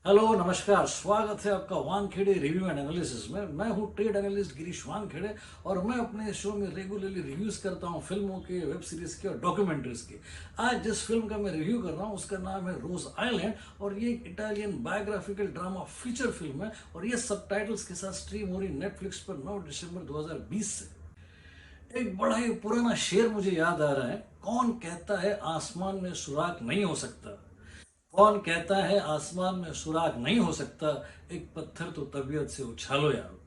Hello नमस्कार, स्वागत है आपका वानखेड़े रिव्यू एंड एनालिसिस में। मैं हूं ट्रेड एनालिस्ट गिरीश वानखेड़े और मैं अपने शो में रेगुलरली रिव्यूज करता हूं फिल्मों के, वेब सीरीज के और डॉक्यूमेंट्रीज के। आज जिस फिल्म का मैं रिव्यू कर रहा हूं उसका नाम है रोज आइलैंड और ये एक Italian biographical drama feature film है और ये सबटाइटल्स के साथ स्ट्रीम हो रही नेटफ्लिक्स पर 9 दिसंबर 2020 से। एक बड़ा ही पुराना शेर मुझे याद आ रहा है, कौन कहता है आसमान में सुराग नहीं हो सकता। कौन कहता है आसमान में सुराग नहीं हो सकता, एक पत्थर तो तबीयत से उछालो यार।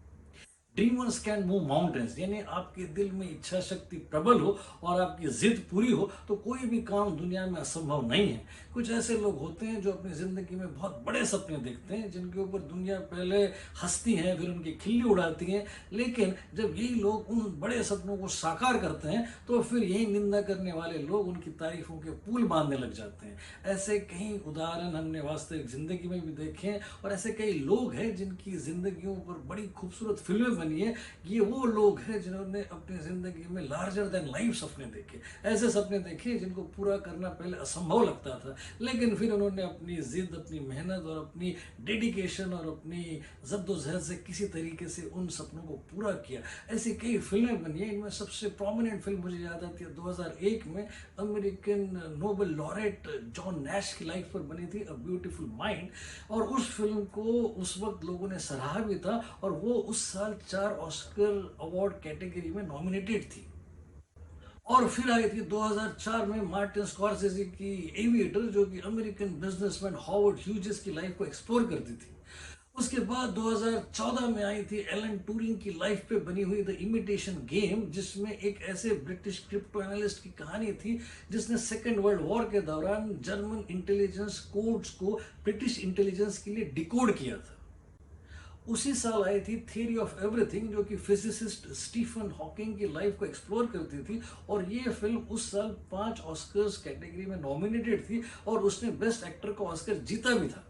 ड्रीमर्स कैन मूव माउंटेन्स, यानी आपके दिल में इच्छा शक्ति प्रबल हो और आपकी जिद पूरी हो तो कोई भी काम दुनिया में असंभव नहीं है। कुछ ऐसे लोग होते हैं जो अपनी जिंदगी में बहुत बड़े सपने देखते हैं जिनके ऊपर दुनिया पहले हंसती है, फिर उनकी खिल्ली उड़ाती है, लेकिन जब यही लोग उन बड़े सपनों को साकार करते हैं तो फिर यही निंदा करने वाले लोग उनकी तारीफों के पुल बांधने लग जाते हैं। ऐसे कई उदाहरण हमने वास्तविक जिंदगी में भी देखे हैं और ऐसे कई लोग हैं जिनकी जिंदगियों पर बड़ी खूबसूरत फिल्में बनी है। ये वो लोग हैं जिन्होंने अपनी जिंदगी में लार्जर देन लाइफ सपने देखे, ऐसे सपने देखे जिनको पूरा करना पहले असंभव लगता था, लेकिन फिर उन्होंने अपनी जिद, अपनी मेहनत और अपनी डेडिकेशन और अपनी जद्दोजहद से किसी तरीके से उन सपनों को पूरा किया। ऐसी कई फिल्में बनी है। इनमें सबसे प्रोमिनेंट फिल्म मुझे याद आती है 2001 में American Nobel laureate John Nash की लाइफ पर बनी थी, अ ब्यूटीफुल माइंड। और उस फिल्म को उस वक्त लोगों ने सराहा भी था और वो उस साल 4 ऑस्कर अवार्ड कैटेगरी में नॉमिनेटेड थी। और फिर आई थी 2004 में मार्टिन स्कॉर्सेज़ी की एविएटर, जो कि अमेरिकन बिजनेसमैन हॉवर्ड ह्यूजेस की लाइफ को एक्सप्लोर करती थी। उसके बाद 2014 में आई थी एलन ट्यूरिंग की लाइफ पे बनी हुई द इमिटेशन गेम, जिसमें एक ऐसे ब्रिटिश क्रिप्टो एनालिस्ट की कहानी थी जिसने सेकेंड वर्ल्ड वॉर के दौरान जर्मन इंटेलिजेंस कोड्स को ब्रिटिश इंटेलिजेंस के लिए डिकोड किया था। उसी साल आई थी थियरी ऑफ एवरीथिंग, जो कि फिजिसिस्ट स्टीफन हॉकिंग की लाइफ को एक्सप्लोर करती थी और ये फिल्म उस साल 5 ऑस्कर्स कैटेगरी में नॉमिनेटेड थी और उसने बेस्ट एक्टर का ऑस्कर जीता भी था।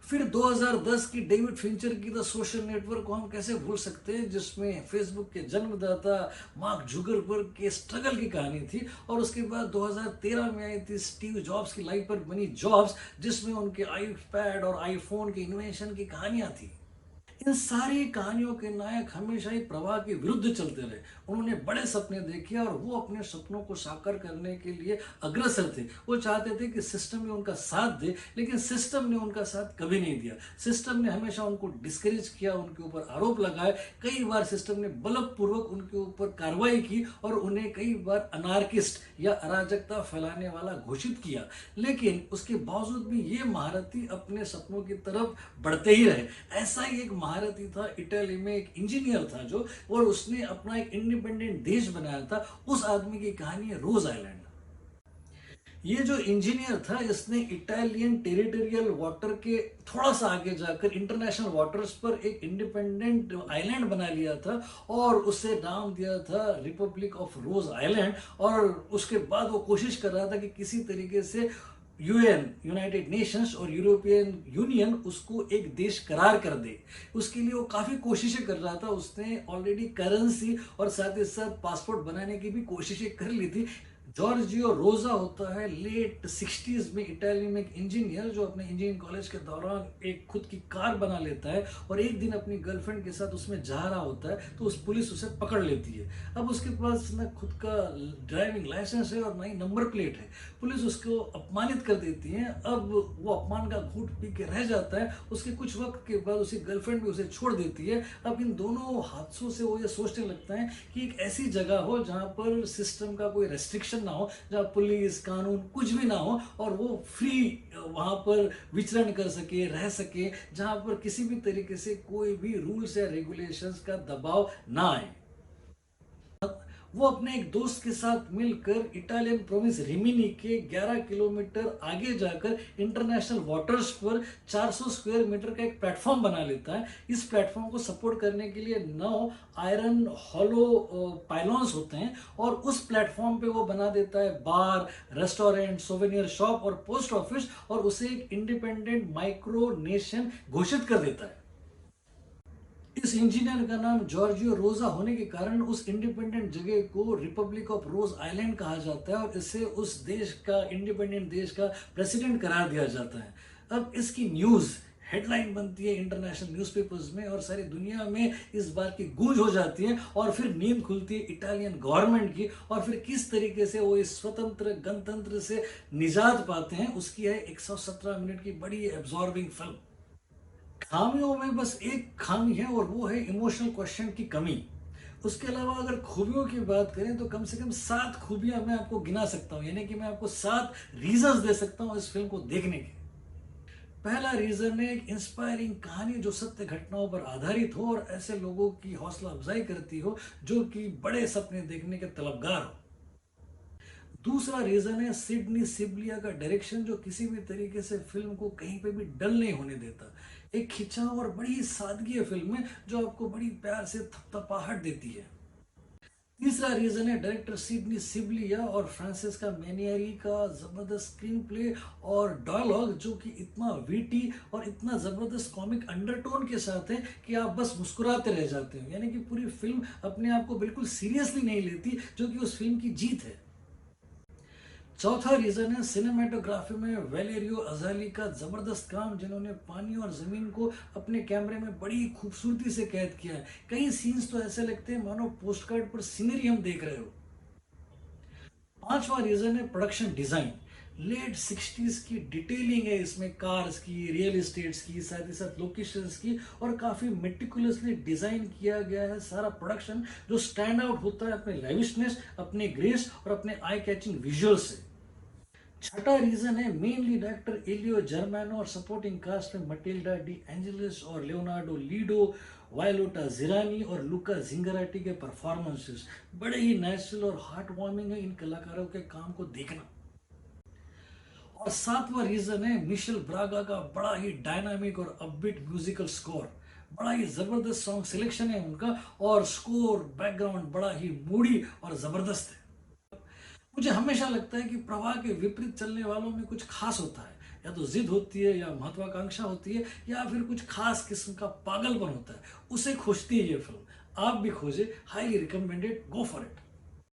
फिर 2010 की डेविड फिंचर की द सोशल नेटवर्क को हम कैसे भूल सकते हैं, जिसमें फेसबुक के जन्मदाता मार्क जुगरबर्ग के स्ट्रगल की कहानी थी। और उसके बाद 2013 में आई थी स्टीव जॉब्स की लाइफ पर बनी जॉब्स, जिसमें उनके आईपैड और आईफोन के इन्वेंशन की कहानियां थी। इन सारी कहानियों के नायक हमेशा ही प्रवाह के विरुद्ध चलते रहे। उन्होंने बड़े सपने देखे और वो अपने सपनों को साकार करने के लिए अग्रसर थे। वो चाहते थे कि सिस्टम में उनका साथ दे, लेकिन सिस्टम ने उनका साथ कभी नहीं दिया। सिस्टम ने हमेशा उनको डिस्करेज किया, उनके ऊपर आरोप लगाए। कई बार सिस्टम ने बलपूर्वक उनके ऊपर कार्रवाई की और उन्हें कई बार अनार्किस्ट या अराजकता फैलाने वाला घोषित किया, लेकिन उसके बावजूद भी ये महारथी अपने सपनों की तरफ बढ़ते ही रहे। ऐसा ही एक महारथी था, इटली में एक इंजीनियर था जो, और उसने अपना एक इंडिपेंडेंट देश बनाया था। उस आदमी की कहानी है रोज आइलैंड। ये जो इंजीनियर था इसने इटालियन टेरिटोरियल वाटर के थोड़ा सा आगे जाकर इंटरनेशनल वाटर्स पर एक इंडिपेंडेंट आइलैंड बना लिया था और उसे नाम दिया था रिपब्लिक ऑफ रोज आइलैंड। और उसके बाद वो कोशिश कर रहा था कि किसी तरीके से यूएन, यूनाइटेड नेशंस और यूरोपियन यूनियन उसको एक देश करार कर दे। उसके लिए वो काफ़ी कोशिशें कर रहा था। उसने ऑलरेडी करेंसी और साथ ही साथ पासपोर्ट बनाने की भी कोशिशें कर ली थी। जॉर्जियो रोजा होता है लेट 60s में इटाली में एक इंजीनियर जो अपने इंजीनियरिंग कॉलेज के दौरान एक खुद की कार बना लेता है और एक दिन अपनी गर्लफ्रेंड के साथ उसमें जा रहा होता है तो उस पुलिस उसे पकड़ लेती है। अब उसके पास ना खुद का ड्राइविंग लाइसेंस है और ना ही नंबर प्लेट है। पुलिस उसको अपमानित कर देती है। अब वो अपमान का घूंट पी के रह जाता है। उसके कुछ वक्त के बाद उसकी गर्लफ्रेंड भी उसे छोड़ देती है। अब इन दोनों हादसों से वो ये सोचने लगता है कि एक ऐसी जगह हो जहाँ पर सिस्टम का कोई रेस्ट्रिक्शन ना हो, जहाँ पुलिस कानून कुछ भी ना हो और वो फ्री वहाँ पर विचरण कर सके, रह सके, जहाँ पर किसी भी तरीके से कोई भी रूल्स या रेगुलेशंस का दबाव ना आए। वो अपने एक दोस्त के साथ मिलकर इटालियन प्रोविंस रिमिनी के 11 किलोमीटर आगे जाकर इंटरनेशनल वाटर्स पर 400 स्क्वायर मीटर का एक प्लेटफॉर्म बना लेता है। इस प्लेटफॉर्म को सपोर्ट करने के लिए 9 आयरन हॉलो पाइलॉन्स होते हैं और उस प्लेटफॉर्म पे वो बना देता है बार, रेस्टोरेंट, सोवेनियर शॉप और पोस्ट ऑफिस और उसे एक इंडिपेंडेंट माइक्रो नेशन घोषित कर देता है। इस इंजीनियर का नाम जॉर्जियो रोजा होने के कारण उस इंडिपेंडेंट जगह को रिपब्लिक ऑफ रोज आइलैंड कहा जाता है और इसे उस देश का, इंडिपेंडेंट देश का प्रेसिडेंट करार दिया जाता है। अब इसकी न्यूज़ हेडलाइन बनती है इंटरनेशनल न्यूज़पेपर्स में और सारी दुनिया में इस बात की गूंज हो जाती है, और फिर नींद खुलती है इटालियन गवर्नमेंट की, और फिर किस तरीके से वो इस स्वतंत्र गणतंत्र से निजात पाते हैं, उसकी है 117 मिनट की बड़ी एब्जॉर्बिंग फिल्म। खामियों में बस एक खामी है, और वो है इमोशनल क्वेश्चन की कमी। उसके अलावा अगर खूबियों की बात करें तो कम से कम 7 खूबियां मैं आपको गिना सकता हूं, यानी कि मैं आपको 7 रीजंस दे सकता हूं इस फिल्म को देखने के। पहला रीजन है एक इंस्पायरिंग कहानी जो सत्य घटनाओं पर आधारित हो और ऐसे लोगों की हौसला अफजाई करती हो जो कि बड़े सपने देखने के तलबगार हो। दूसरा रीजन है सिडनी सिबलिया का डायरेक्शन, जो किसी भी तरीके से फिल्म को कहीं पे भी डल नहीं होने देता। एक खिंचाव और बड़ी सादगी फिल्म में जो आपको बड़ी प्यार से थपथपाहट देती है। तीसरा रीजन है डायरेक्टर सिडनी सिबलिया और फ्रांसिस्का मैनियरी का जबरदस्त स्क्रीन प्ले और डायलॉग, जो कि इतना वीटी और इतना जबरदस्त कॉमिक अंडरटोन के साथ है कि आप बस मुस्कुराते रह जाते हो, यानी कि पूरी फिल्म अपने आप को बिल्कुल सीरियसली नहीं लेती, जो कि उस फिल्म की जीत है। चौथा रीजन है सिनेमेटोग्राफी में वेलेरियो अजाली का जबरदस्त काम, जिन्होंने पानी और जमीन को अपने कैमरे में बड़ी खूबसूरती से कैद किया है। कई सीन्स तो ऐसे लगते हैं मानो पोस्टकार्ड पर सीनरी हम देख रहे हो। पांचवा रीजन है प्रोडक्शन डिजाइन। लेट 60s की डिटेलिंग है इसमें, कार्स की, रियल एस्टेट्स की, साथ ही साथ लोकेशंस की, और काफी मेटिकुलसली डिजाइन किया गया है सारा प्रोडक्शन, जो स्टैंड आउट होता है अपने लेविशनेस, अपने ग्रेस और अपने आई कैचिंग विजुअल से। छठा रीजन है मेनली डायरेक्टर एलियो जर्मानो और सपोर्टिंग कास्ट में मटिल्डा डी एंजेलिस और लियोनार्डो लीडो, वायलोटा जिरानी और लुका जिंगराटी के परफॉर्मेंसेस। बड़े ही नेचुरल और हार्ट वार्मिंग है इन कलाकारों के काम को देखना। और सातवां रीजन है मिशेल ब्रागा का बड़ा ही डायनामिक और अपबीट म्यूजिकल स्कोर। बड़ा ही जबरदस्त सॉन्ग सिलेक्शन है उनका, और स्कोर बैकग्राउंड बड़ा ही मूडी और जबरदस्त है। मुझे हमेशा लगता है कि प्रवाह के विपरीत चलने वालों में कुछ खास होता है, या तो जिद होती है, या महत्वाकांक्षा होती है, या फिर कुछ खास किस्म का पागलपन होता है। उसे खोजती है ये फिल्म, आप भी खोजे। Highly recommended, go for it.